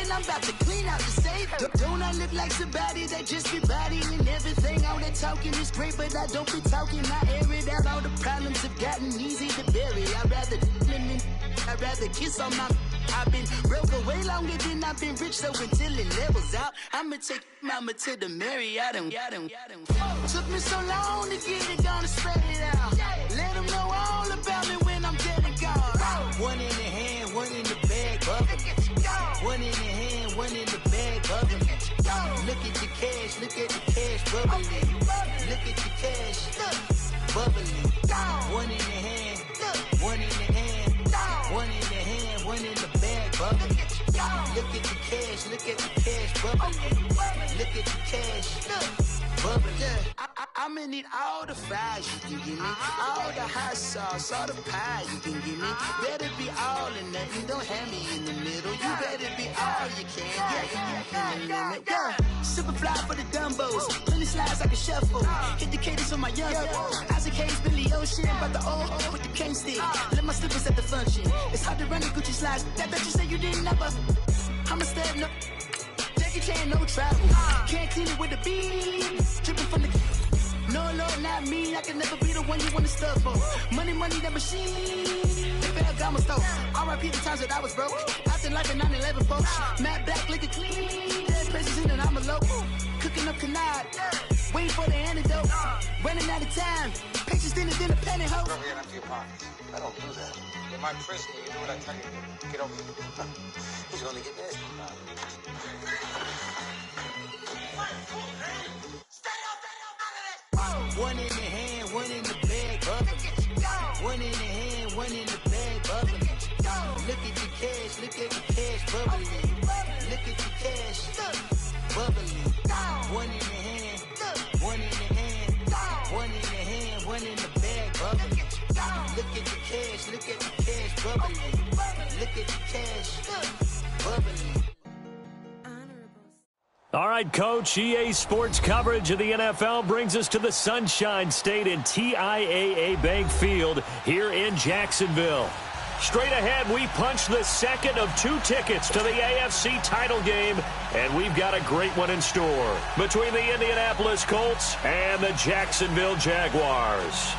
and I'm about to clean out the safe. Don't I look like somebody that just be bodying everything? All that talking is great, but I don't be talking. I air it out. All the problems have gotten easy to bury. I'd rather kiss on my. I've been broke way longer than I've been rich, so until it levels out, I'ma take mama to the Marriott. Took me so long to get it, gonna spread it out. Let them know all about me when I'm dead and gone. One in the hand, one in the bag, bubbling. One in the hand, one in the bag, bubbling. Look at the cash, look at the cash, bubbling. Look at the cash, bubbling. One in the hand, one in the hand, one in the hand, one in the bag, bubbling. Look at the cash, look at the cash, bubbling. Look at the cash, bubbling. I'ma need all the fries you can give me, all the hot sauce, all the pie you can give me. Better be all in nothing, don't have me in the middle. You better be all you can. Yeah. Super fly for the Dumbos, plenty slides like a shuffle. Hit the cadence on my young Isaac Hayes, Billy Ocean, but the old with the cane stick. Let my slippers at the function. It's hard to run the Gucci slides. That bet you say you didn't never. I'm a step no. Jackie Chan, no travel. Can't clean it with the beat. Dripping from the. No, Lord, not me. I can never be the one you want to stuff for. Money, that machine. They fell down my stove. R.I.P. the times that I was broke. Acting like a 9/11 folks. Matte black, liquor clean. Dead places in and I'm a local. Cooking up canard. Waiting for the antidote. Running out of time. Patience thinner than a penny hoe. Over here in a few pockets. I don't do that. In my prison, you do what I tell you to. Get over here. He's gonna get this. One in the hand, one in the bag, bubbling. One in the hand, one in the bag, bubbling. Look at the cash, look at the cash, bubbling. Look at the cash, bubbling. One in the hand, one in the hand, one in the hand, one in the bag, bubbling. Look at the cash, look at the cash, bubbling. Look at the cash, bubbling. All right, Coach, EA Sports coverage of the NFL brings us to the Sunshine State in TIAA Bank Field here in Jacksonville. Straight ahead, we punch the second of 2 tickets to the AFC title game, and we've got a great one in store between the Indianapolis Colts and the Jacksonville Jaguars.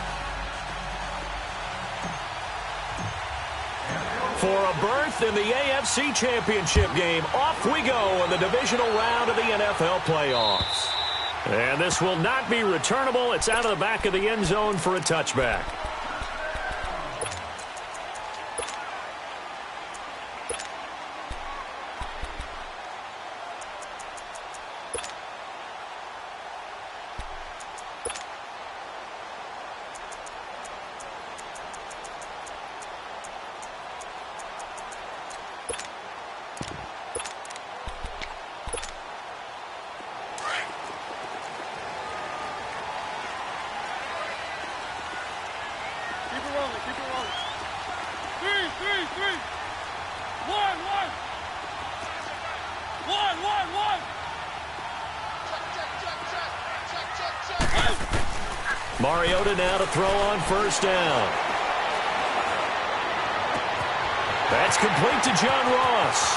For a berth in the AFC Championship game, off we go in the divisional round of the NFL playoffs. And this will not be returnable. It's out of the back of the end zone for a touchback. Mariota now to throw on first down. That's complete to John Ross.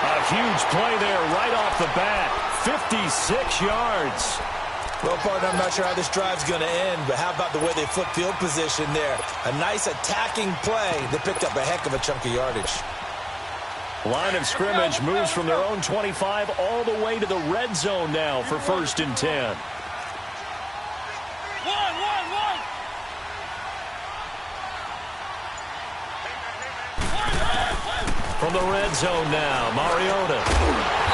A huge play there right off the bat. 56 yards. Well, partner, I'm not sure how this drive's going to end, but how about the way they flip field position there? A nice attacking play. They picked up a heck of a chunk of yardage. Line of scrimmage moves from their own 25 all the way to the red zone now for 1st and 10. From the red zone now, Mariota.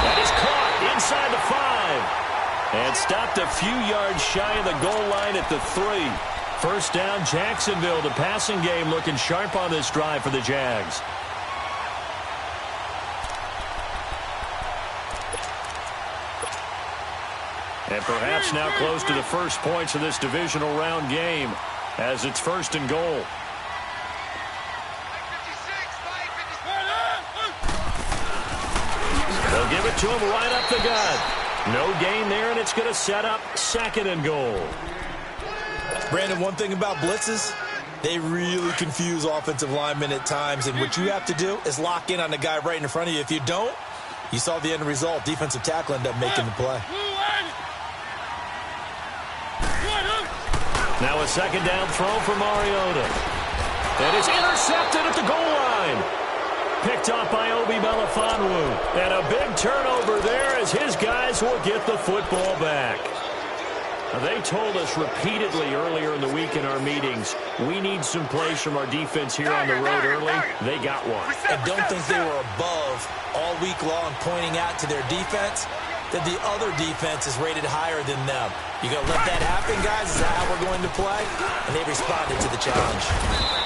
That is caught inside the 5. And stopped a few yards shy of the goal line at the 3. First down, Jacksonville. The passing game looking sharp on this drive for the Jags. And perhaps now close to the first points of this divisional round game as it's 1st and goal. They'll give it to him right up the gut. No gain there, and it's going to set up 2nd and goal. Brandon, one thing about blitzes, They really confuse offensive linemen at times, and what you have to do is lock in on the guy right in front of you. If you don't, you saw the end result. Defensive tackle ended up making the play. Now a second down throw for Mariota. And it's intercepted at the goal line. Picked off by Obi Melifonwu. And a big turnover there as his guys will get the football back. They told us repeatedly earlier in the week in our meetings, we need some plays from our defense here on the road early. They got one. And don't think they were above all week long pointing out to their defense that the other defense is rated higher than them. You going to let that happen, guys? Is that how we're going to play? And they responded to the challenge.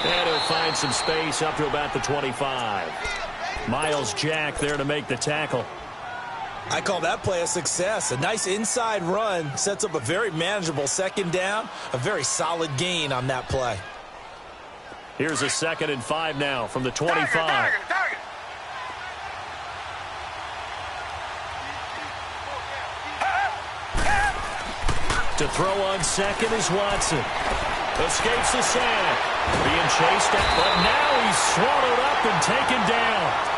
And he'll find some space up to about the 25. Miles Jack there to make the tackle. I call that play a success. A nice inside run sets up a very manageable second down, a very solid gain on that play. Here's a 2nd and 5 now from the 25. Target. To throw on second is Watson. Escapes the sack. Being chased out, but now he's swallowed up and taken down.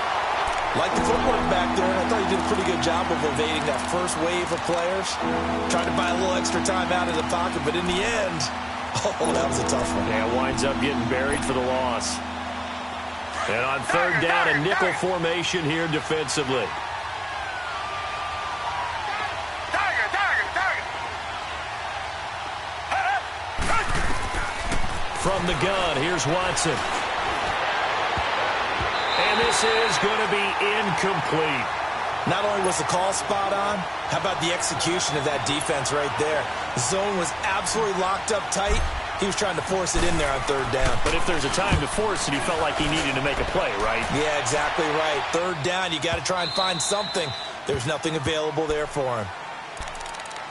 Like the footwork back there, I thought he did a pretty good job of evading that first wave of players. Trying to buy a little extra time out of the pocket, but in the end, oh, that was a tough one. Yeah, winds up getting buried for the loss. And on 3rd down, a nickel formation here defensively. From the gun, here's Watson. And this is going to be incomplete. Not only was the call spot on, how about the execution of that defense right there? The zone was absolutely locked up tight. He was trying to force it in there on 3rd down. But if there's a time to force it, he felt like he needed to make a play, right? Yeah, exactly right. 3rd down, you got to try and find something. There's nothing available there for him.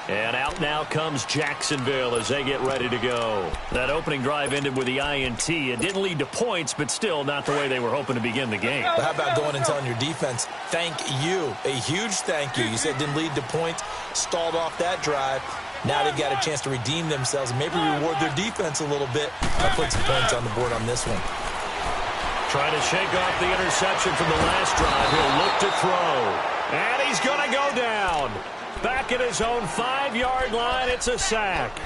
And out now comes Jacksonville as they get ready to go. That opening drive ended with the INT. It didn't lead to points, but still not the way they were hoping to begin the game. But how about going and telling your defense, thank you, a huge thank you. You said it didn't lead to points, stalled off that drive. Now they've got a chance to redeem themselves and maybe reward their defense a little bit by putting some points on the board on this one. Trying to shake off the interception from the last drive. He'll look to throw. And he's going to go down. Back at his own 5-yard line, it's a sack.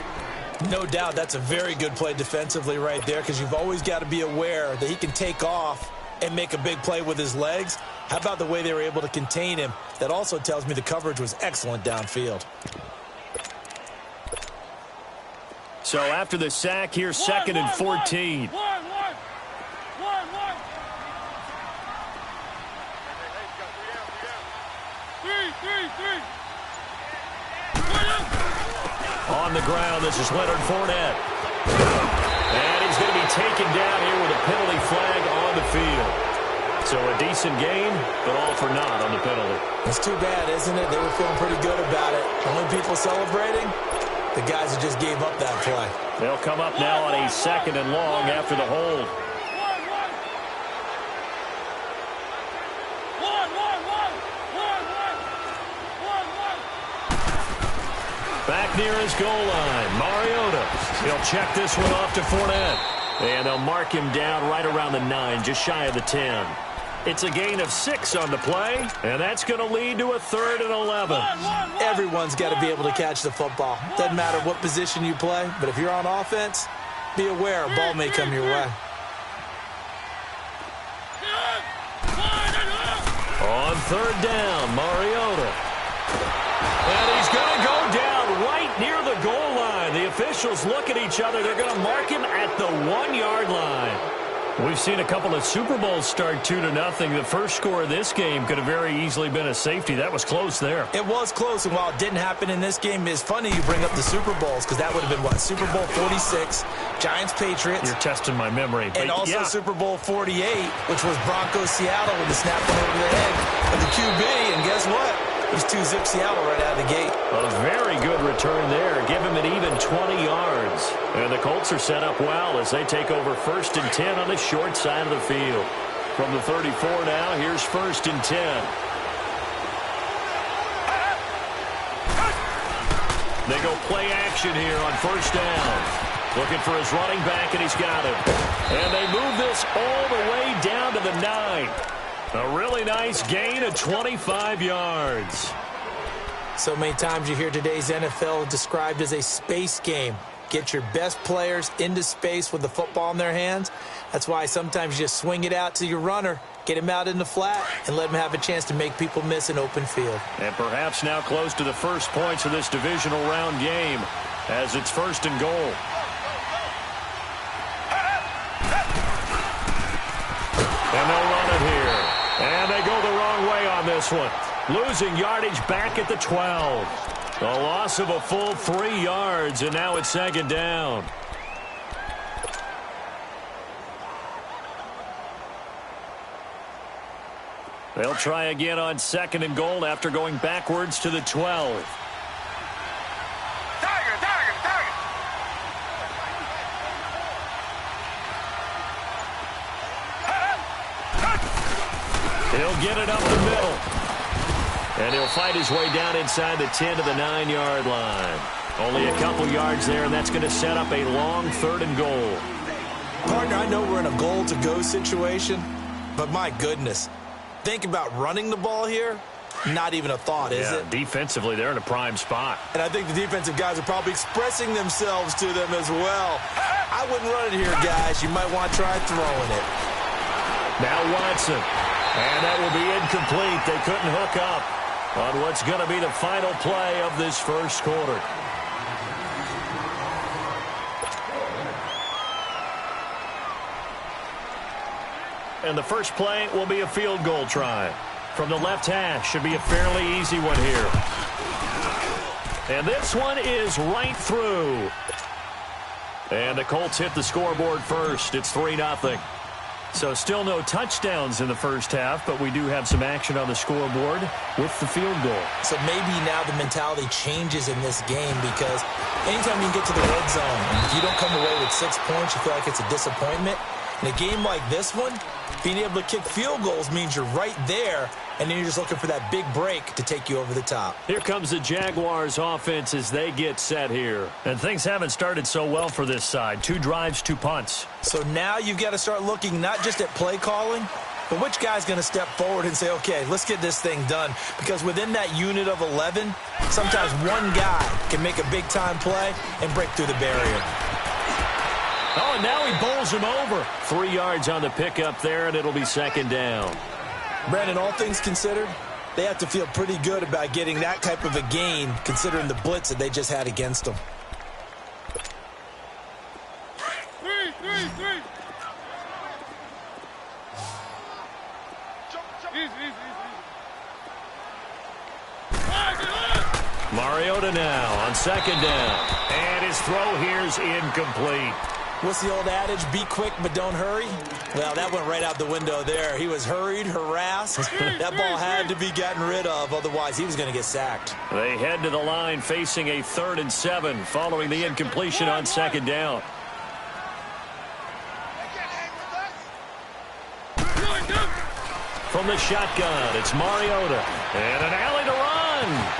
No doubt that's a very good play defensively right there because you've always got to be aware that he can take off and make a big play with his legs. How about the way they were able to contain him? That also tells me the coverage was excellent downfield. So after the sack, here's 2nd and 14. On the ground, this is Leonard Fournette. And he's going to be taken down here with a penalty flag on the field. So a decent game, but all for naught on the penalty. It's too bad, isn't it? They were feeling pretty good about it. Only people celebrating, the guys who just gave up that play. They'll come up now on a 2nd and long after the hold. Back near his goal line, Mariota. He'll check this one off to Fournette. And they'll mark him down right around the 9, just shy of the 10. It's a gain of 6 on the play, and that's going to lead to a 3rd and 11. Everyone's got to be able to catch the football. Doesn't matter what position you play, but if you're on offense, be aware a ball may come your way. On 3rd down, Mariota. And he's going to go down right near the goal line. The officials look at each other. They're going to mark him at the 1-yard line. We've seen a couple of Super Bowls start 2-0. The first score of this game could have very easily been a safety. That was close there. It was close, and while it didn't happen in this game, it's funny you bring up the Super Bowls because that would have been, what, Super Bowl 46, Giants-Patriots. You're testing my memory. And also Super Bowl 48, which was Broncos-Seattle with the snap over the head of the QB, and guess what? It was 2-zip Seattle right out of the gate. A very good return there. Give him an even 20 yards. And the Colts are set up well as they take over 1st and 10 on the short side of the field. From the 34 now, here's 1st and 10. They go play action here on 1st down. Looking for his running back, and he's got him. And they move this all the way down to the 9. A really nice gain of 25 yards. So many times you hear today's NFL described as a space game. Get your best players into space with the football in their hands. That's why sometimes you just swing it out to your runner, get him out in the flat, and let him have a chance to make people miss an open field. And perhaps now close to the first points of this divisional round game as it's 1st and goal. And they'll run it here. And they go the wrong way on this one. Losing yardage back at the 12. A loss of a full 3 yards, and now it's 2nd down. They'll try again on 2nd and goal after going backwards to the 12. He'll get it up the middle. And he'll fight his way down inside the 10 to the 9-yard line. Only a couple yards there, and that's going to set up a long 3rd and goal. Partner, I know we're in a goal-to-go situation, but my goodness. Think about running the ball here. Not even a thought, is it? Defensively, they're in a prime spot. And I think the defensive guys are probably expressing themselves to them as well. I wouldn't run it here, guys. You might want to try throwing it. Now Watson. And that will be incomplete. They couldn't hook up on what's going to be the final play of this first quarter. And the first play will be a field goal try. From the left hash, should be a fairly easy one here. And this one is right through. And the Colts hit the scoreboard first. It's 3-0. So still no touchdowns in the first half, but we do have some action on the scoreboard with the field goal. So maybe now the mentality changes in this game because anytime you get to the red zone, if you don't come away with 6 points, you feel like it's a disappointment. In a game like this one, being able to kick field goals means you're right there, and then you're just looking for that big break to take you over the top. Here comes the Jaguars offense as they get set here. And things haven't started so well for this side. 2 drives, 2 punts. So now you've got to start looking not just at play calling, but which guy's going to step forward and say, okay, let's get this thing done. Because within that unit of 11, sometimes one guy can make a big-time play and break through the barrier. Oh, and now he bowls him over. 3 yards on the pickup there, and it'll be 2nd down. Brandon, all things considered, they have to feel pretty good about getting that type of a gain, considering the blitz that they just had against them. 3. Mariota now on 2nd down. And his throw here's incomplete. What's the old adage? Be quick, but don't hurry? Well, that went right out the window there. He was hurried, harassed. That ball had to be gotten rid of, otherwise he was going to get sacked. They head to the line facing a 3rd and 7 following the incompletion on 2nd down. From the shotgun, it's Mariota. And an alley to run.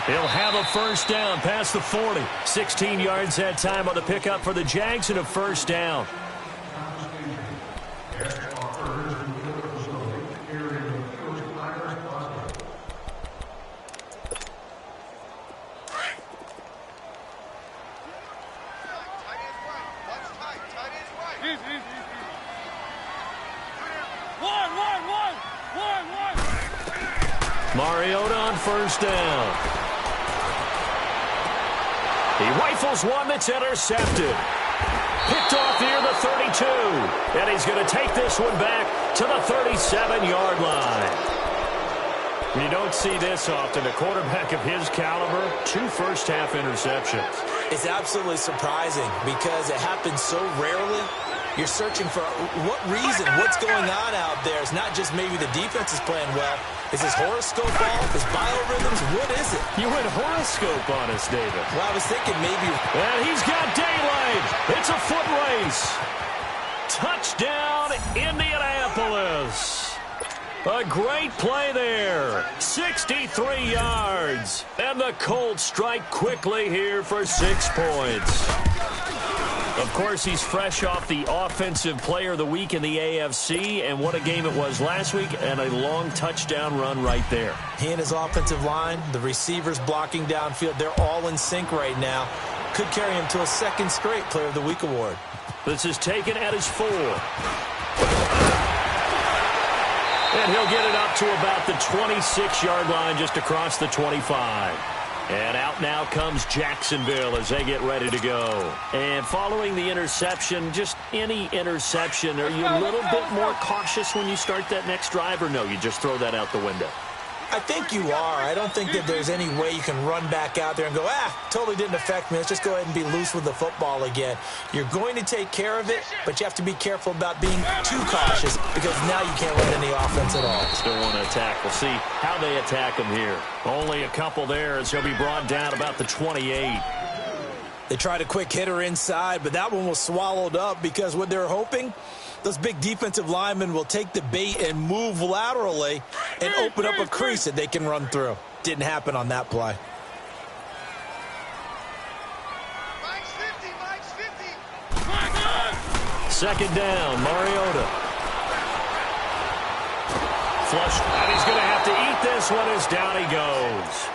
He'll have a 1st down past the 40. 16 yards that time on the pickup for the Jags and a 1st down. Mariota on 1st down. He rifles one that's intercepted. Picked off near the 32. And he's going to take this one back to the 37-yard line. You don't see this often. A quarterback of his caliber, 2 first-half interceptions. It's absolutely surprising because it happens so rarely. You're searching for what reason, what's going on out there. It's not just maybe the defense is playing well. Is his horoscope off? His biorhythms? What is it? You went horoscope on us, David. Well, I was thinking maybe. And he's got daylight. It's a foot race. Touchdown, Indianapolis. A great play there. 63 yards. And the Colts strike quickly here for 6 points. Of course, he's fresh off the Offensive Player of the Week in the AFC, and what a game it was last week, and a long touchdown run right there. He and his offensive line, the receivers blocking downfield, they're all in sync right now. Could carry him to a second straight Player of the Week award. This is taken at his 4. And he'll get it up to about the 26-yard line, just across the 25. And out now comes Jacksonville as they get ready to go. And following the interception, just any interception, are you a little bit more cautious when you start that next drive, or no, you just throw that out the window? I think you are. I don't think that there's any way you can run back out there and go, totally didn't affect me. Let's just go ahead and be loose with the football again. You're going to take care of it, but you have to be careful about being too cautious because now you can't run any offense at all. Still want to attack. We'll see how they attack him here. Only a couple there as he'll be brought down about the 28. They tried a quick hitter inside, but that one was swallowed up because what they're hoping, those big defensive linemen will take the bait and move laterally and open up a crease that they can run through. Didn't happen on that play. Second down, Mariota. Flush, and he's going to have to eat this one as down he goes.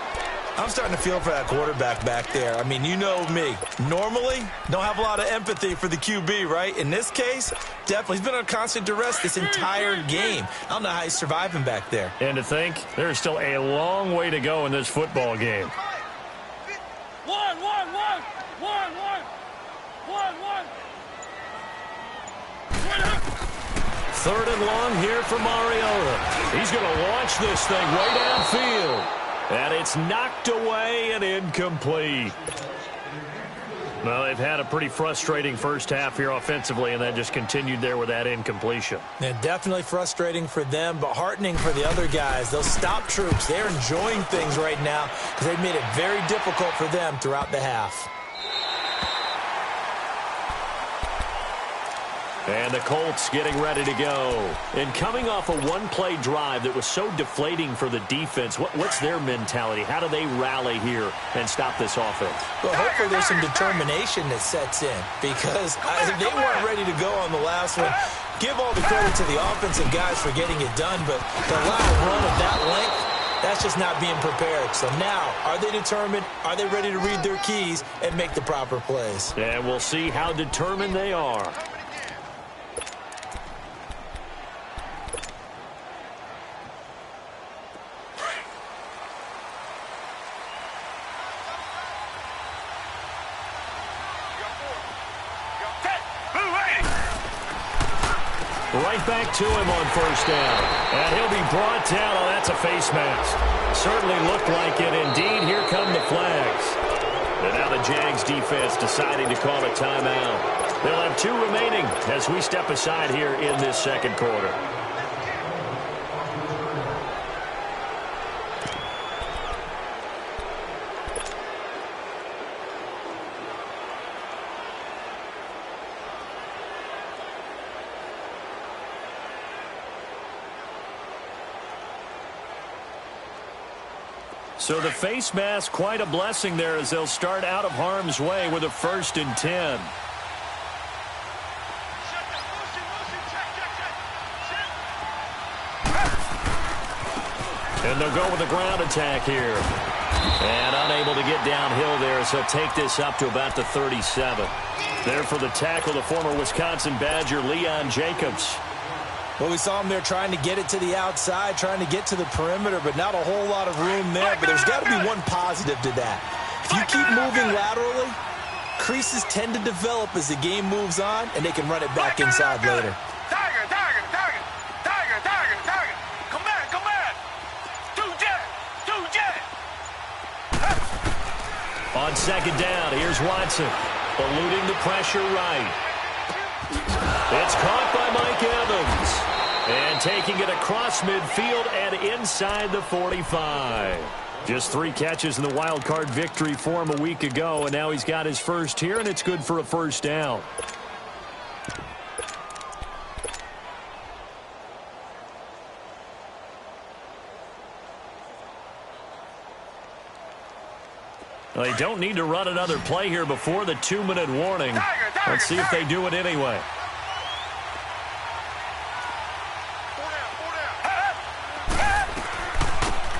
I'm starting to feel for that quarterback back there. I mean, you know me. Normally, don't have a lot of empathy for the QB, right? In this case, definitely. He's been under constant duress this entire game. I don't know how he's surviving back there. And to think, there's still a long way to go in this football game. One. Third and long here for Mariota. He's going to launch this thing way downfield. And it's knocked away and incomplete. Well, they've had a pretty frustrating first half here offensively, and that just continued there with that incompletion. And definitely frustrating for them, but heartening for the other guys. Those stop troops, they're enjoying things right now because they've made it very difficult for them throughout the half. And the Colts getting ready to go. And coming off a one-play drive that was so deflating for the defense, what's their mentality? How do they rally here and stop this offense? Well, hopefully there's some determination that sets in because they weren't ready to go on the last one. Give all the credit to the offensive guys for getting it done, but to allow a run of that length, that's just not being prepared. So now, are they determined? Are they ready to read their keys and make the proper plays? And we'll see how determined they are. Right back to him on first down. And he'll be brought down. Oh, that's a face mask. Certainly looked like it. Indeed, here come the flags. And now the Jags defense deciding to call a timeout. They'll have 2 remaining as we step aside here in this second quarter. So the face mask, quite a blessing there as they'll start out of harm's way with a 1st and 10. And they'll go with a ground attack here. And unable to get downhill there, so take this up to about the 37. There for the tackle, the former Wisconsin Badger, Leon Jacobs. Well, we saw him there trying to get it to the outside, trying to get to the perimeter, but not a whole lot of room there. But there's got to be one positive to that. If you keep moving laterally, creases tend to develop as the game moves on, and they can run it back inside later. Tiger. Come back. 2 jet. On second down, here's Watson, eluding the pressure right. It's caught by Mike Evans. And taking it across midfield and inside the 45. Just 3 catches in the wild card victory for him a week ago, and now he's got his first here, and it's good for a first down. Well, they don't need to run another play here before the 2-minute warning. Let's see if they do it anyway.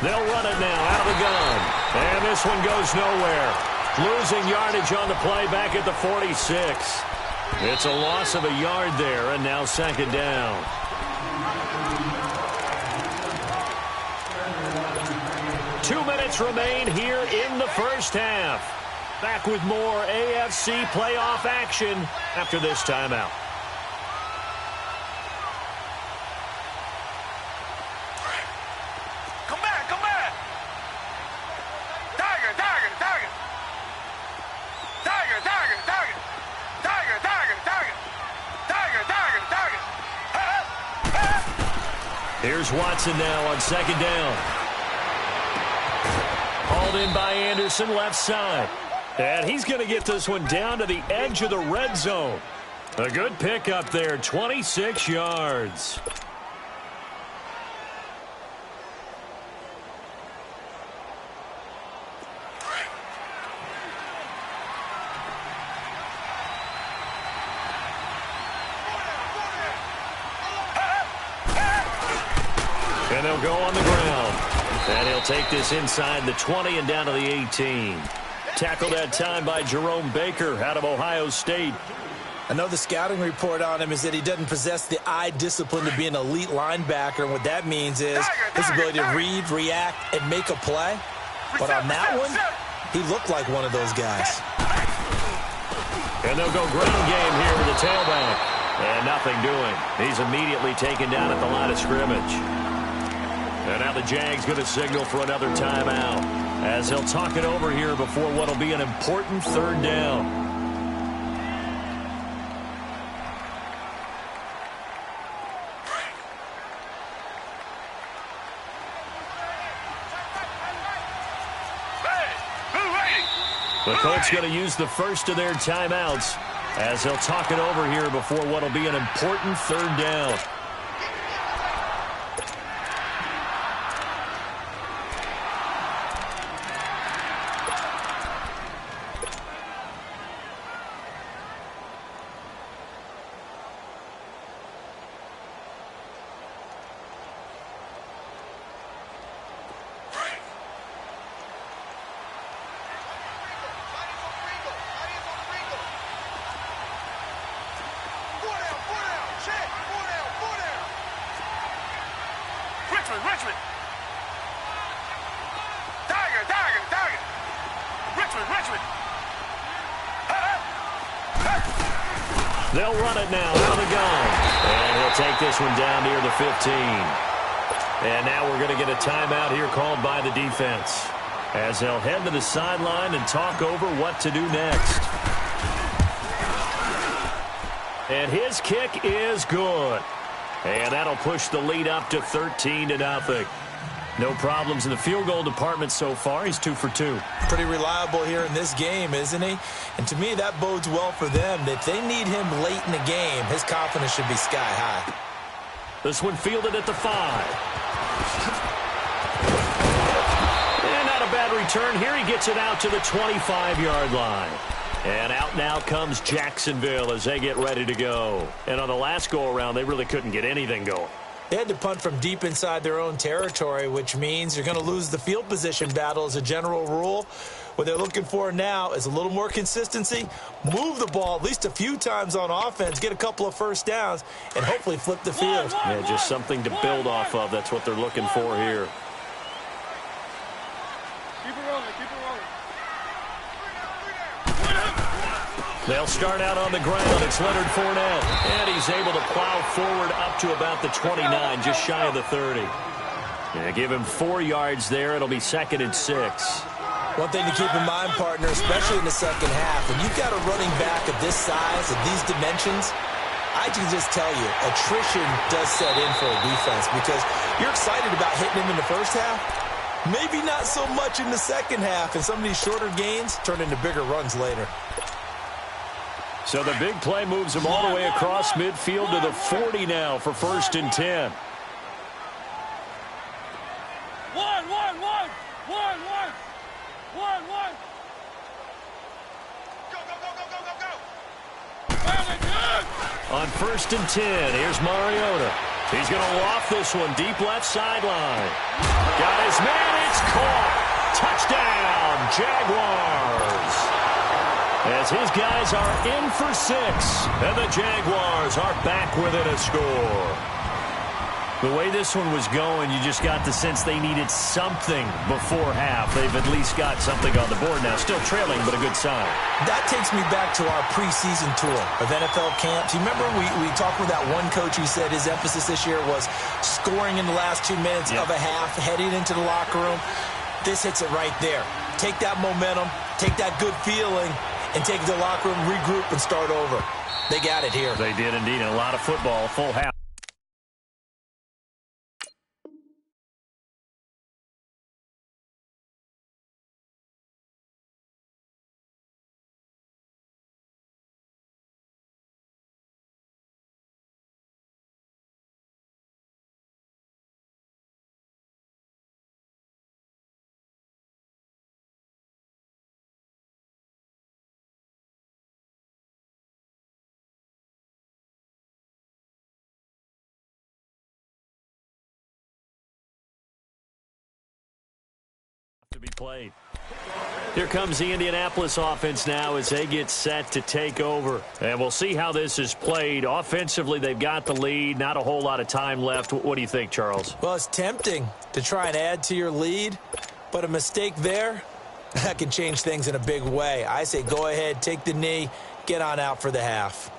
They'll run it now out of the gun. And this one goes nowhere. Losing yardage on the play back at the 46. It's a loss of a yard there, and now second down. Two minutes remain here in the first half. Back with more AFC playoff action after this timeout. Come back, come back. Tiger, tiger, tiger. Tiger, tiger, tiger. Tiger, tiger, tiger. Tiger, tiger, tiger. Here's Watson now on second down. Hauled in by Anderson, left side. And he's going to get this one down to the edge of the red zone. A good pickup there, 26 yards. And they'll go on the ground. And he'll take this inside the 20 and down to the 18. Tackled that time by Jerome Baker out of Ohio State. I know the scouting report on him is that he doesn't possess the eye discipline to be an elite linebacker. And what that means is his ability to read, react, and make a play. But on that one, he looked like one of those guys. And they'll go ground game here with the tailback. And nothing doing. He's immediately taken down at the line of scrimmage. And now the Jags going to signal for another timeout as he'll talk it over here before what will be an important third down. The Colts going to use the first of their timeouts as he'll talk it over here before what will be an important third down. Richmond. Tiger, tiger, tiger. Richmond. They'll run it now out of the gun. And he'll take this one down near the 15. And now we're going to get a timeout here called by the defense as they'll head to the sideline and talk over what to do next. And his kick is good. And that'll push the lead up to 13-0. No problems in the field goal department so far. He's 2 for 2. Pretty reliable here in this game, isn't he? And to me, that bodes well for them. If they need him late in the game, his confidence should be sky high. This one fielded at the 5. And not a bad return here. He gets it out to the 25-yard line. And out now comes Jacksonville as they get ready to go. And on the last go-around, they really couldn't get anything going. They had to punt from deep inside their own territory, which means you're going to lose the field position battle as a general rule. What they're looking for now is a little more consistency, move the ball at least a few times on offense, get a couple of first downs, and hopefully flip the field. Yeah, just something to build off of. That's what they're looking for here. Keep it rolling. They'll start out on the ground. It's Leonard Fournette. And he's able to plow forward up to about the 29, just shy of the 30. Yeah, give him 4 yards there. It'll be 2nd and 6. One thing to keep in mind, partner, especially in the second half, when you've got a running back of this size, of these dimensions, I can just tell you, attrition does set in for a defense because you're excited about hitting him in the first half. Maybe not so much in the second half, and some of these shorter gains turn into bigger runs later. So the big play moves him all the way across midfield to the 40 now for 1st and 10. One. On 1st and 10, here's Mariota. He's going to loft this one deep left sideline. Got his man. It's caught. Touchdown, Jaguars. As his guys are in for 6, and the Jaguars are back within a score. The way this one was going, you just got the sense they needed something before half. They've at least got something on the board now. Still trailing, but a good sign. That takes me back to our preseason tour of NFL camps. You remember we talked with that one coach who said his emphasis this year was scoring in the last 2 minutes of a half, heading into the locker room. This hits it right there. Take that momentum, take that good feeling, and take it to the locker room, regroup, and start over. They got it here. They did indeed, and a lot of football, full half. To be played. Here comes the Indianapolis offense now as they get set to take over. And we'll see how this is played. Offensively, they've got the lead. Not a whole lot of time left. What do you think, Charles? Well, it's tempting to try and add to your lead, but a mistake there, that can change things in a big way. I say go ahead, take the knee, get on out for the half.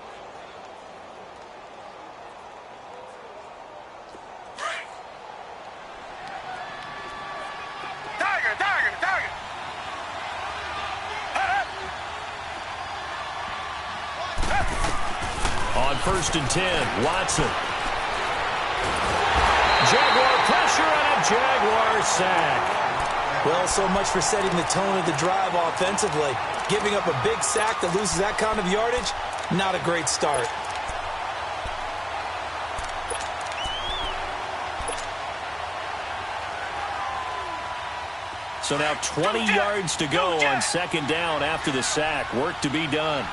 On 1st and 10, Watson. Jaguar pressure and a Jaguar sack. Well, so much for setting the tone of the drive offensively. Giving up a big sack that loses that kind of yardage, not a great start. So now 20 yards to go on 2nd down after the sack. Work to be done.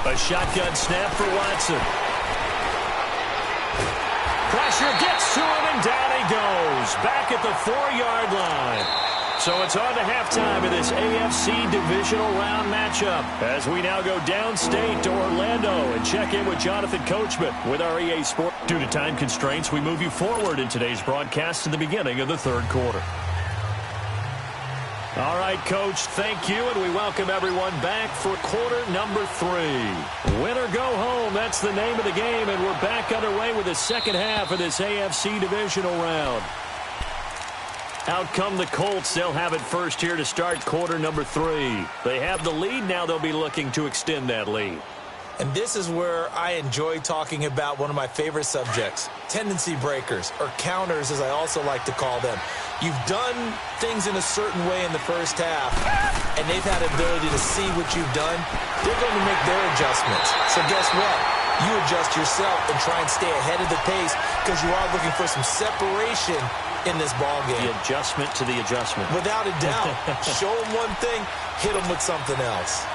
A shotgun snap for Watson. Pressure gets to him, and down he goes. Back at the 4-yard line. So it's on to halftime of this AFC divisional round matchup as we now go downstate to Orlando and check in with Jonathan Coachman with our EA Sport. Due to time constraints, we move you forward in today's broadcast to the beginning of the 3rd quarter. All right, Coach, thank you, and we welcome everyone back for quarter number 3. Win or go home, that's the name of the game, and we're back underway with the second half of this AFC divisional round. Out come the Colts. They'll have it first here to start quarter number 3. They have the lead. Now they'll be looking to extend that lead. And this is where I enjoy talking about one of my favorite subjects, tendency breakers, or counters as I also like to call them. You've done things in a certain way in the first half, and they've had the ability to see what you've done. They're going to make their adjustments. So guess what? You adjust yourself and try and stay ahead of the pace because you are looking for some separation in this ball game. The adjustment to the adjustment. Without a doubt. Show them one thing, hit them with something else.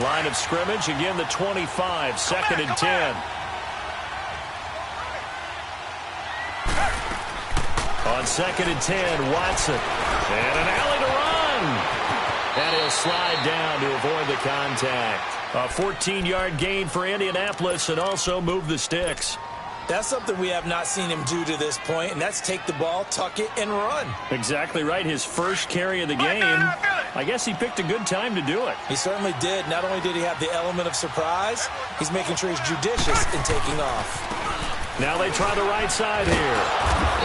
Line of scrimmage, again the 25, 2nd and 10. On 2nd and 10, Watson. And an alley to run. And he'll slide down to avoid the contact. A 14-yard gain for Indianapolis and also move the sticks. That's something we have not seen him do to this point, and that's take the ball, tuck it, and run. Exactly right. His first carry of the game. I guess he picked a good time to do it. He certainly did. Not only did he have the element of surprise, he's making sure he's judicious in taking off. Now they try the right side here.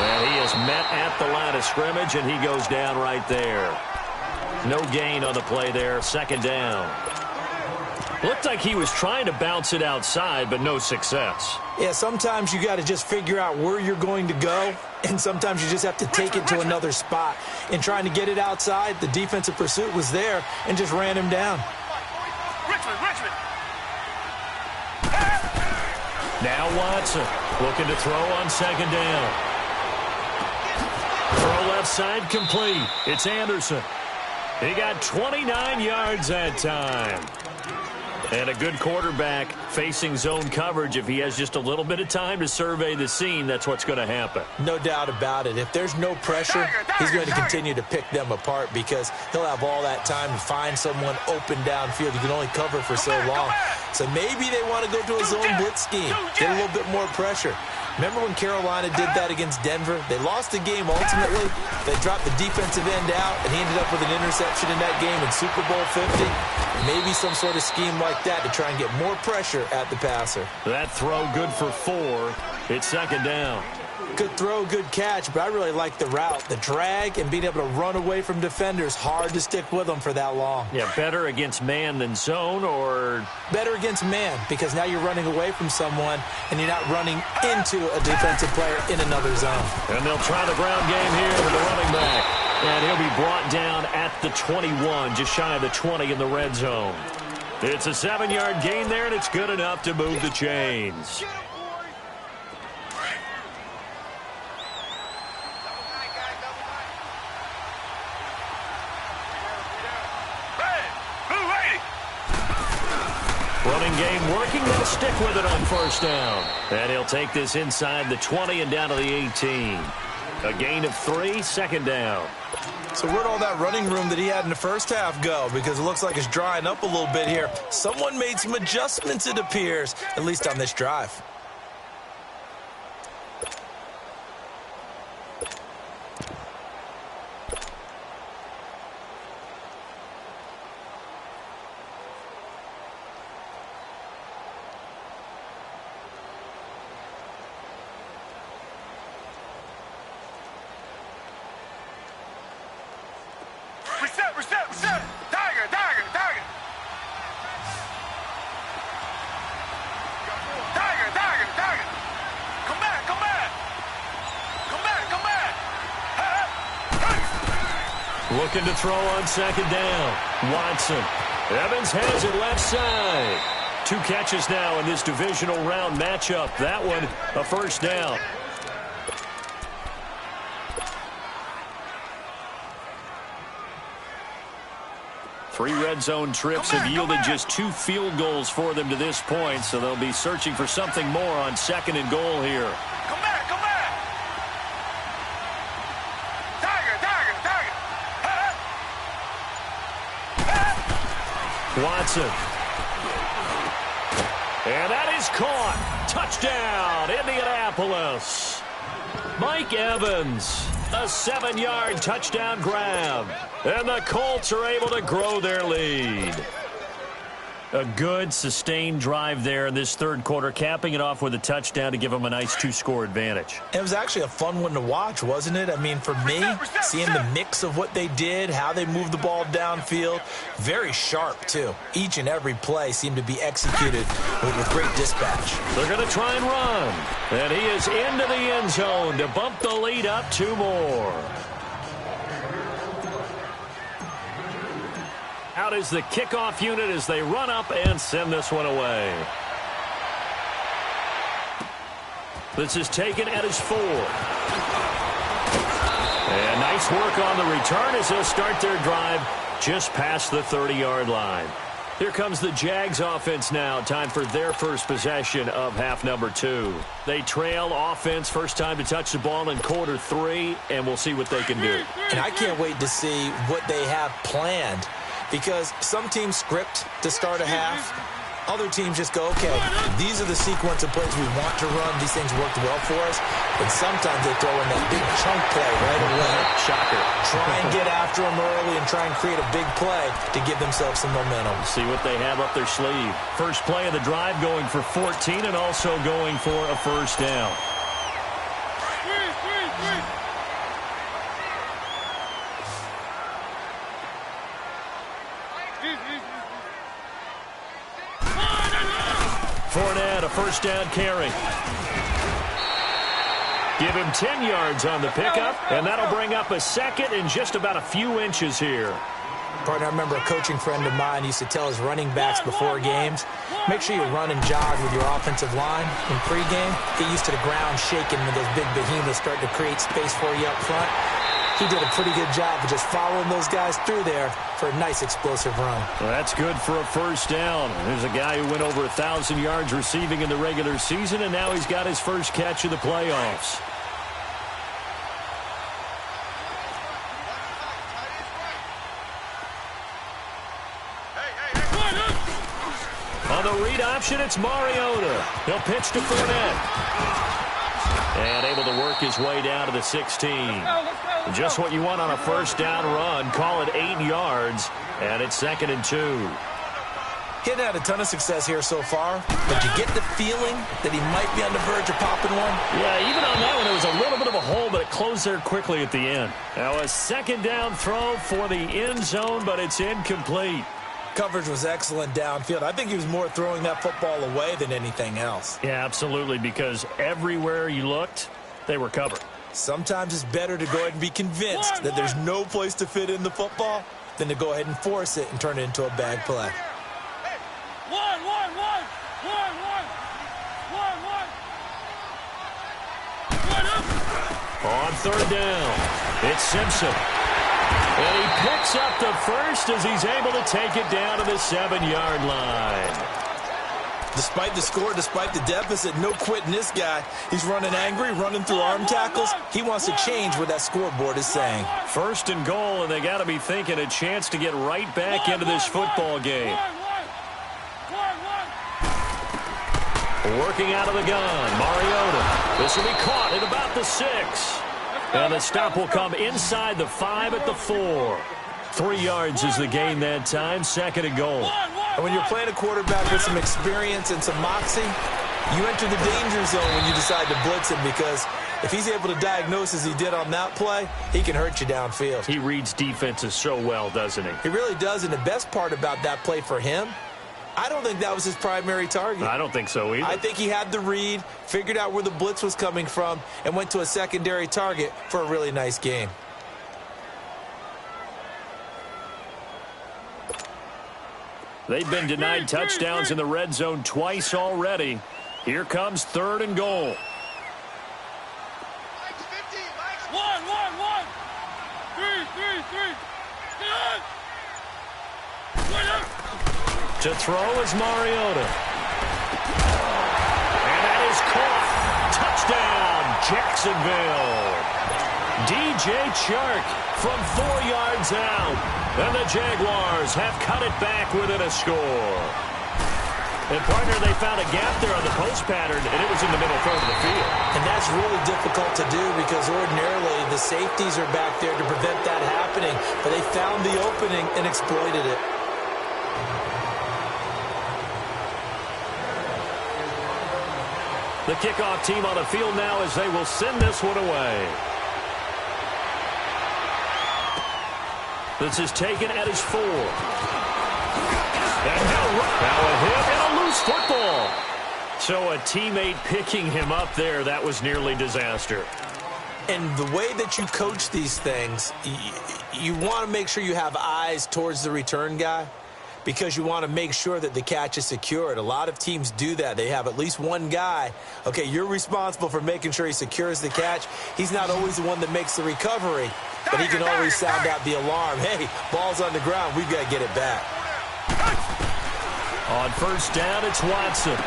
And he is met at the line of scrimmage, and he goes down right there. No gain on the play there. 2nd down. Looked like he was trying to bounce it outside, but no success. Yeah, sometimes you got to just figure out where you're going to go, and sometimes you just have to take it to another spot. In trying to get it outside, the defensive pursuit was there and just ran him down. Richmond. Now Watson looking to throw on 2nd down. Throw left side complete. It's Anderson. He got 29 yards that time. And a good quarterback facing zone coverage. If he has just a little bit of time to survey the scene, that's what's going to happen. No doubt about it. If there's no pressure, he's going to continue to pick them apart because he'll have all that time to find someone open downfield. You can only cover for so long. So maybe they want to go to a zone blitz scheme, get a little bit more pressure. Remember when Carolina did that against Denver? They lost the game ultimately. They dropped the defensive end out, and he ended up with an interception in that game in Super Bowl 50. Maybe some sort of scheme like that to try and get more pressure at the passer. That throw good for 4. It's second down. Good throw, good catch, but I really like the route. The drag and being able to run away from defenders, hard to stick with them for that long. Yeah, better against man than zone, or? Better against man, because now you're running away from someone and you're not running into a defensive player in another zone. And they'll try the ground game here with the running back. And he'll be brought down at the 21, just shy of the 20 in the red zone. It's a 7-yard gain there, and it's good enough to move the chains. Running game working. They'll stick with it on first down. And he'll take this inside the 20 and down to the 18. A gain of 3, second down. So where'd all that running room that he had in the first half go? Because it looks like it's drying up a little bit here. Someone made some adjustments, it appears, at least on this drive. Reset. Tiger. Tiger. Come back. Looking to throw on second down. Watson. Evans has it left side. 2 catches now in this divisional round matchup. That one, a first down. Three red zone trips have yielded just 2 field goals for them to this point, so they'll be searching for something more on second and goal here. Come back. Tiger. Watson. And that is caught. Touchdown, Indianapolis. Mike Evans, a 7-yard touchdown grab. And the Colts are able to grow their lead. A good, sustained drive there in this third quarter, capping it off with a touchdown to give them a nice 2-score advantage. It was actually a fun one to watch, wasn't it? I mean, for me, seeing the mix of what they did, how they moved the ball downfield, very sharp, too. Each and every play seemed to be executed with great dispatch. They're going to try and run. And he is into the end zone to bump the lead up 2 more. Out is the kickoff unit as they run up and send this one away. This is taken at his 4. And nice work on the return as they'll start their drive just past the 30-yard line. Here comes the Jags offense now. Time for their first possession of half number 2. They trail offense, first time to touch the ball in quarter 3, and we'll see what they can do. And I can't wait to see what they have planned. Because some teams script to start a half. Other teams just go, okay, these are the sequence of plays we want to run. These things worked well for us. But sometimes they throw in that big chunk play right away. Shocker. Try and get after them early and try and create a big play to give themselves some momentum. See what they have up their sleeve. First play of the drive going for 14 and also going for a first down. Fournette, a first down carry. Give him 10 yards on the pickup, and that'll bring up a second in just about a few inches here. Partner, I remember a coaching friend of mine used to tell his running backs before games, make sure you run and jog with your offensive line in pregame. Get used to the ground shaking when those big behemoths start to create space for you up front. He did a pretty good job of just following those guys through there for a nice explosive run. Well, that's good for a first down. There's a guy who went over 1,000 yards receiving in the regular season, and now he's got his first catch of the playoffs. On the read option, it's Mariota. He'll pitch to Fournette. And able to work his way down to the 16. Just what you want on a first down run. Call it 8 yards, and it's 2nd and 2. He hadn't had a ton of success here so far, but you get the feeling that he might be on the verge of popping one. Yeah, even on that one, there was a little bit of a hole, but it closed there quickly at the end. Now a 2nd down throw for the end zone, but it's incomplete. Coverage was excellent downfield. I think he was more throwing that football away than anything else. Yeah, absolutely, because everywhere you looked, they were covered. Sometimes it's better to go ahead and be convinced that there's no place to fit in the football than to go ahead and force it and turn it into a bad play. On 3rd down, it's Simpson. And he picks up the first as he's able to take it down to the 7-yard line. Despite the score, despite the deficit, no quitting this guy. He's running angry, running through arm tackles. He wants to change what that scoreboard is saying. 1st and goal, and they got to be thinking a chance to get right back into this football game. Working out of the gun, Mariota. This will be caught at about the 6. And the stop will come inside the 5 at the 4. 3 yards is the gain that time, 2nd and goal. And when you're playing a quarterback with some experience and some moxie, you enter the danger zone when you decide to blitz him, because if he's able to diagnose as he did on that play, he can hurt you downfield. He reads defenses so well, doesn't he? He really does, and the best part about that play for him, I don't think that was his primary target. I don't think so either. I think he had the read, figured out where the blitz was coming from, and went to a secondary target for a really nice game. They've been denied touchdowns in the red zone twice already. Here comes 3rd and goal. To throw is Mariota. And that is caught. Touchdown, Jacksonville. DJ Chark from 4 yards out. And the Jaguars have cut it back within a score. And, partner, they found a gap there on the post pattern, and it was in the middle third of the field. And that's really difficult to do, because ordinarily the safeties are back there to prevent that happening. But they found the opening and exploited it. The kickoff team on the field now as they will send this one away. This is taken at his 4. And now a hit and a loose football. So a teammate picking him up there, that was nearly disaster. And the way that you coach these things, you want to make sure you have eyes towards the return guy, because you want to make sure that the catch is secured. A lot of teams do that. They have at least one guy. Okay, you're responsible for making sure he secures the catch. He's not always the one that makes the recovery, but he can always sound out the alarm. Hey, ball's on the ground. We've got to get it back. On 1st down, it's Watson.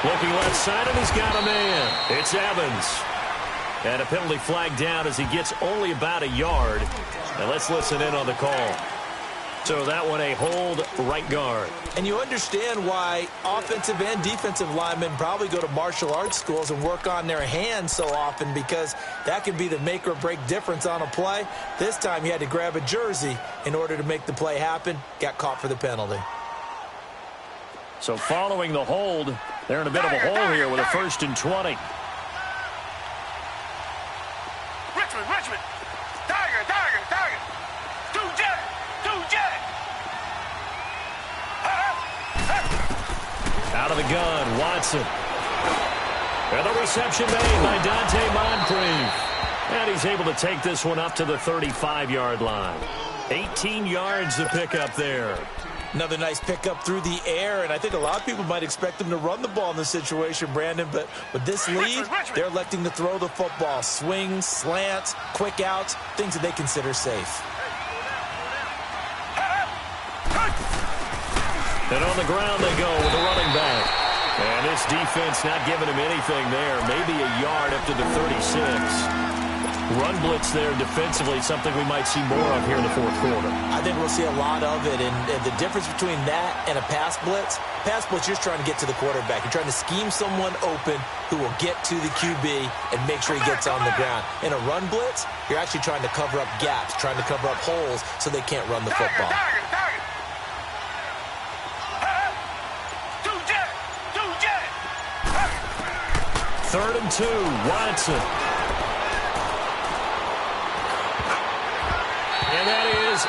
Looking left side, and he's got a man. It's Evans. And a penalty flag down as he gets only about a yard. And let's listen in on the call. So that one a hold, right guard. And you understand why offensive and defensive linemen probably go to martial arts schools and work on their hands so often, because that can be the make or break difference on a play. This time he had to grab a jersey in order to make the play happen. Got caught for the penalty. So following the hold, they're in a bit of a hole here with a 1st and 20. Richmond. Tiger. Two jet. Out of the gun, Watson. And the reception made by Dante Moncrief. And he's able to take this one up to the 35-yard line. 18 yards to pick up there. Another nice pickup through the air, and I think a lot of people might expect them to run the ball in this situation, Brandon, but with this lead, they're electing to throw the football. Swings, slants, quick outs, things that they consider safe. And on the ground they go with the running back. And this defense not giving him anything there. Maybe a yard up to the 36. Run blitz there defensively, something we might see more of here in the fourth quarter. I think we'll see a lot of it, and the difference between that and a pass blitz, you're just trying to get to the quarterback. You're trying to scheme someone open who will get to the QB and make sure he gets on the ground. In a run blitz, you're actually trying to cover up gaps, trying to cover up holes so they can't run the football. 3rd and 2, Watson. And that is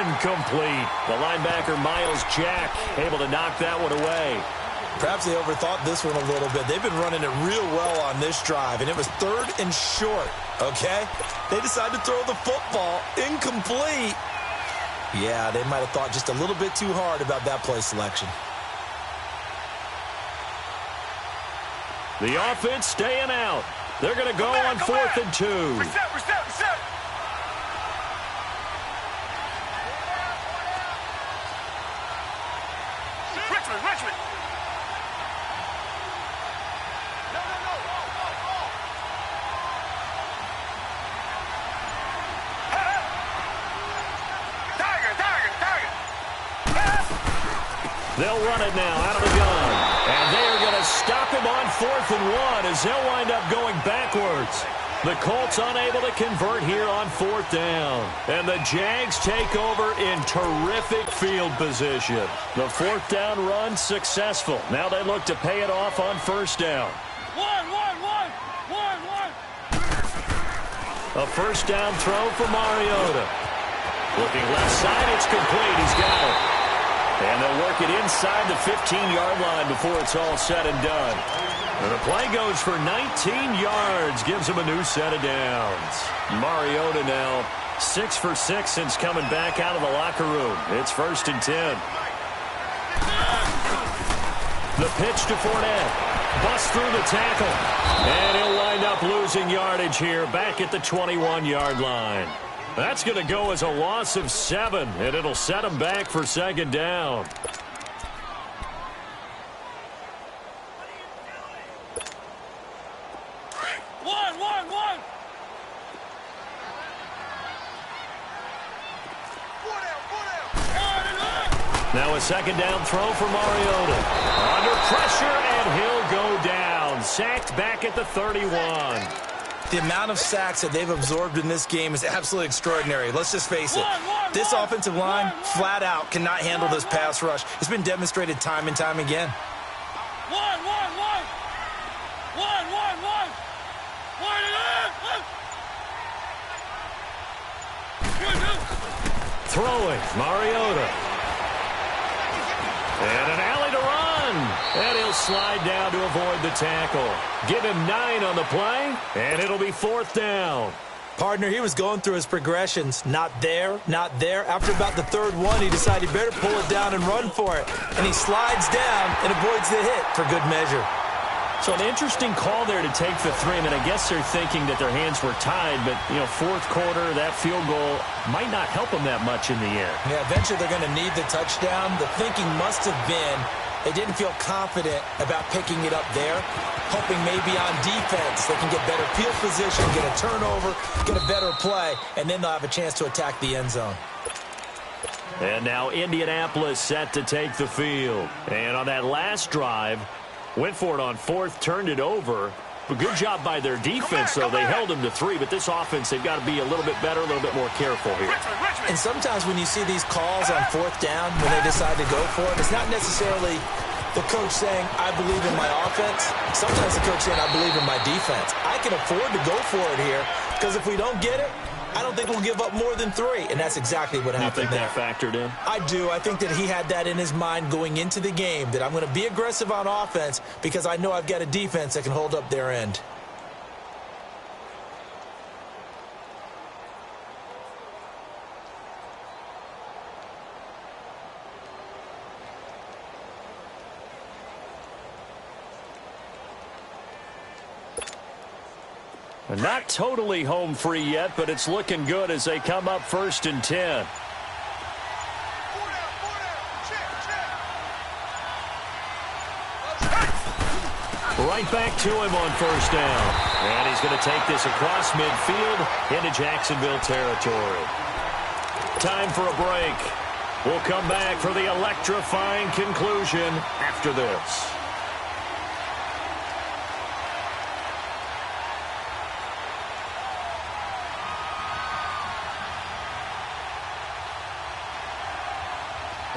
incomplete. The linebacker, Miles Jack, able to knock that one away. Perhaps they overthought this one a little bit. They've been running it real well on this drive, and it was 3rd and short, okay? They decided to throw the football incomplete. Yeah, they might have thought just a little bit too hard about that play selection. The offense staying out. They're going to go on 4th and 2. Reset. Richmond. Tiger. They'll run it now out of the gun. And they are going to stop him on 4th and 1 as they'll wind up going backwards. The Colts unable to convert here on 4th down. And the Jags take over in terrific field position. The 4th down run successful. Now they look to pay it off on 1st down. One. A 1st down throw for Mariota. Looking left side, it's complete. He's got it. And they'll work it inside the 15-yard line before it's all said and done. And the play goes for 19 yards, gives him a new set of downs. Mariota now 6 for 6 since coming back out of the locker room. It's 1st and 10. The pitch to Fournette. Busts through the tackle. And he'll wind up losing yardage here back at the 21-yard line. That's going to go as a loss of 7, and it'll set him back for 2nd down. One. Now a 2nd down throw for Mariota. Under pressure, and he'll go down. Sacked back at the 31. The amount of sacks that they've absorbed in this game is absolutely extraordinary. Let's just face it. This offensive line, flat out, cannot handle this pass rush. It's been demonstrated time and time again. One. Throwing, Mariota. And an alley to run. And he'll slide down to avoid the tackle. Give him 9 on the play, and it'll be 4th down. Partner, he was going through his progressions. Not there. After about the 3rd one, he decided he better pull it down and run for it. And he slides down and avoids the hit for good measure. So an interesting call there to take the 3. I mean, I guess they're thinking that their hands were tied, but, 4th quarter, that field goal might not help them that much in the end. Yeah, eventually they're going to need the touchdown. The thinking must have been they didn't feel confident about picking it up there, hoping maybe on defense they can get better field position, get a turnover, get a better play, and then they'll have a chance to attack the end zone. And now Indianapolis set to take the field. And on that last drive, went for it on 4th, turned it over. But good job by their defense, though. They held them to 3, but this offense, they've got to be a little bit better, a little bit more careful here. And sometimes when you see these calls on 4th down, when they decide to go for it, it's not necessarily the coach saying, I believe in my offense. Sometimes the coach saying, I believe in my defense. I can afford to go for it here, because if we don't get it, I don't think we'll give up more than 3, and that's exactly what happened there. You think that factored in? I do. I think that he had that in his mind going into the game, that I'm going to be aggressive on offense because I know I've got a defense that can hold up their end. Not totally home free yet, but it's looking good as they come up 1st and 10. Right back to him on 1st down. And he's going to take this across midfield into Jacksonville territory. Time for a break. We'll come back for the electrifying conclusion after this.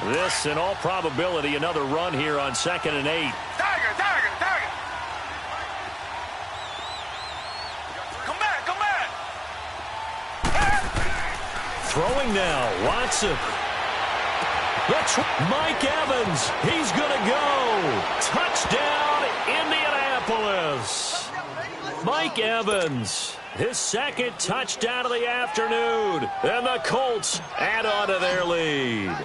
This, in all probability, another run here on 2nd and 8. Tiger, tiger, tiger. Come back, come back. Throwing now, Watson. Mike Evans, he's going to go. Touchdown, Indianapolis. Mike Evans, his 2nd touchdown of the afternoon. And the Colts add on to their lead.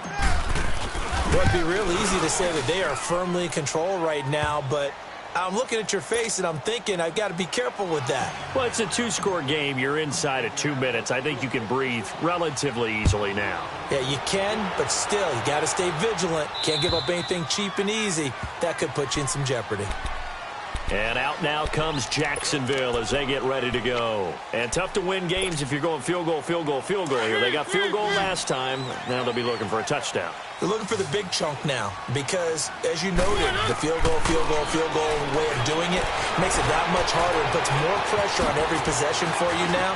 Well, it'd be real easy to say that they are firmly in control right now, but I'm looking at your face and I'm thinking I've got to be careful with that. Well, it's a 2-score game. You're inside of 2 minutes. I think you can breathe relatively easily now. Yeah, you can, but still, you got to stay vigilant. Can't give up anything cheap and easy. That could put you in some jeopardy. And out now comes Jacksonville as they get ready to go. And tough to win games if you're going field goal, field goal, field goal here. They got field goal last time. Now they'll be looking for a touchdown. They're looking for the big chunk now because, as you noted, the field goal way of doing it makes it that much harder and puts more pressure on every possession for you now.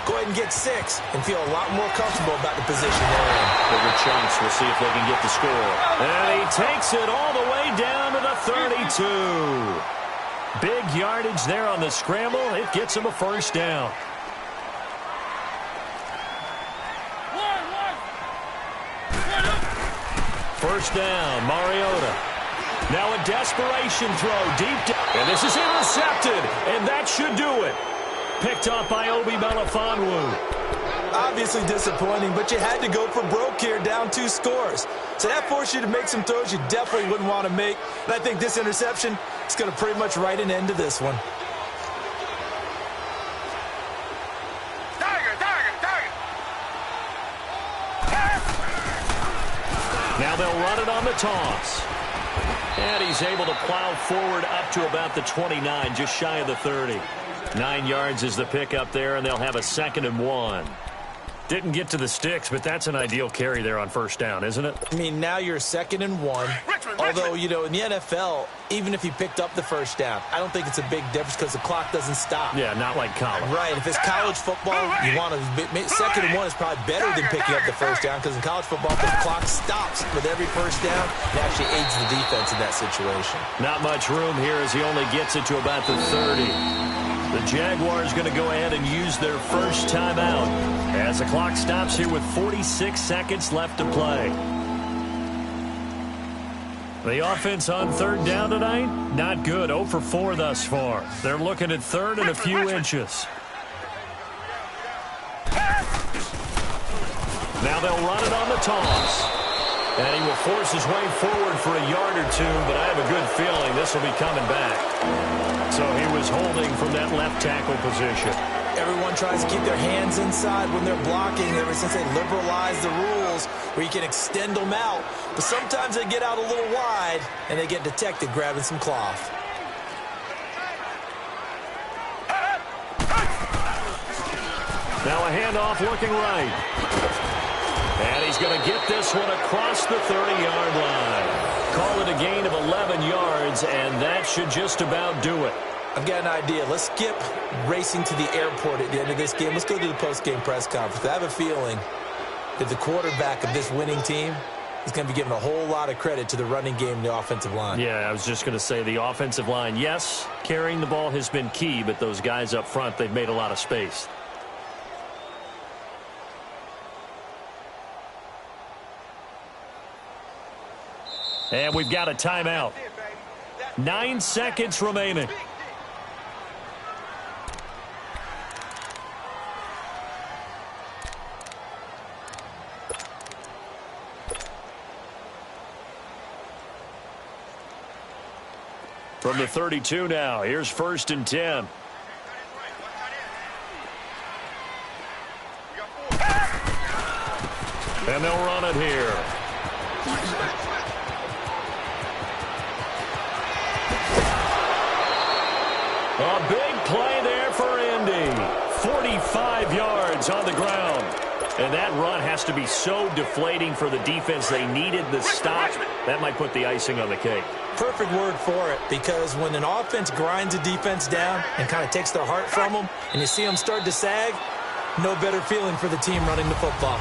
Go ahead and get 6 and feel a lot more comfortable about the position they're in. Bigger chunks. We'll see if they can get the score. And he takes it all the way down to the 32. Big yardage there on the scramble. It gets him a 1st down. First down, Mariota. Now a desperation throw deep down. And this is intercepted. And that should do it. Picked up by Obi Melifonwu. Obviously disappointing, but you had to go for broke here, down 2 scores. So that forced you to make some throws you definitely wouldn't want to make. And I think this interception is going to pretty much write an end to this one. Now they'll run it on the toss. And he's able to plow forward up to about the 29, just shy of the 30. 9 yards is the pickup there, and they'll have a 2nd and 1. Didn't get to the sticks, but that's an ideal carry there on 1st down, isn't it? I mean, now you're 2nd and 1. Although, you know, in the NFL, even if you picked up the 1st down, I don't think it's a big difference because the clock doesn't stop. Yeah, not like college. Right. If it's college football, you want to 2nd and 1 is probably better than picking up the 1st down because in college football, the clock stops with every 1st down. It actually aids the defense in that situation. Not much room here as he only gets it to about the 30. The Jaguars going to go ahead and use their first timeout as the clock stops here with 46 seconds left to play. The offense on 3rd down tonight, not good. 0 for 4 thus far. They're looking at 3rd and a few inches. Now they'll run it on the toss. And he will force his way forward for a yard or 2, but I have a good feeling this will be coming back. So he was holding from that left tackle position. Everyone tries to keep their hands inside when they're blocking ever since they liberalized the rules where you can extend them out. But sometimes they get out a little wide and they get detected grabbing some cloth. Now a handoff looking right. And he's going to get this one across the 30-yard line. Call it a gain of 11 yards, and that should just about do it. I've got an idea. Let's skip racing to the airport at the end of this game. Let's go to the post-game press conference. I have a feeling that the quarterback of this winning team is going to be given a whole lot of credit to the running game and the offensive line. Yeah, I was just going to say the offensive line, yes, carrying the ball has been key, but those guys up front, they've made a lot of space. And we've got a timeout. 9 seconds remaining. From the 32 now, here's 1st and 10. And they'll run it here. A big play there for Indy. 45 yards on the ground. And that run has to be so deflating for the defense. They needed the stop. That might put the icing on the cake. Perfect word for it, because when an offense grinds a defense down and kind of takes their heart from them, and you see them start to sag, no better feeling for the team running the football.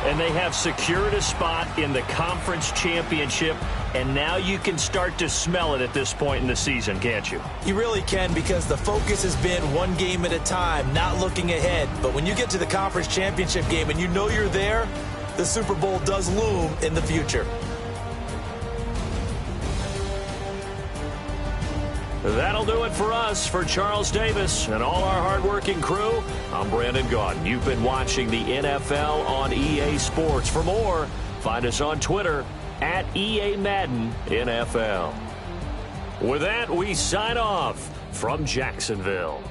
And they have secured a spot in the conference championship, and now you can start to smell it at this point in the season, can't you? You really can, because the focus has been one game at a time, not looking ahead. But when you get to the conference championship game and you know you're there, the Super Bowl does loom in the future. That'll do it for us. For Charles Davis and all our hardworking crew, I'm Brandon Gaudin. You've been watching the NFL on EA Sports. For more, find us on Twitter at EA Madden NFL. With that, we sign off from Jacksonville.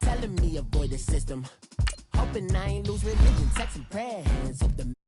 Telling me avoid the system. hoping I ain't lose religion, sex and prayers. Hope the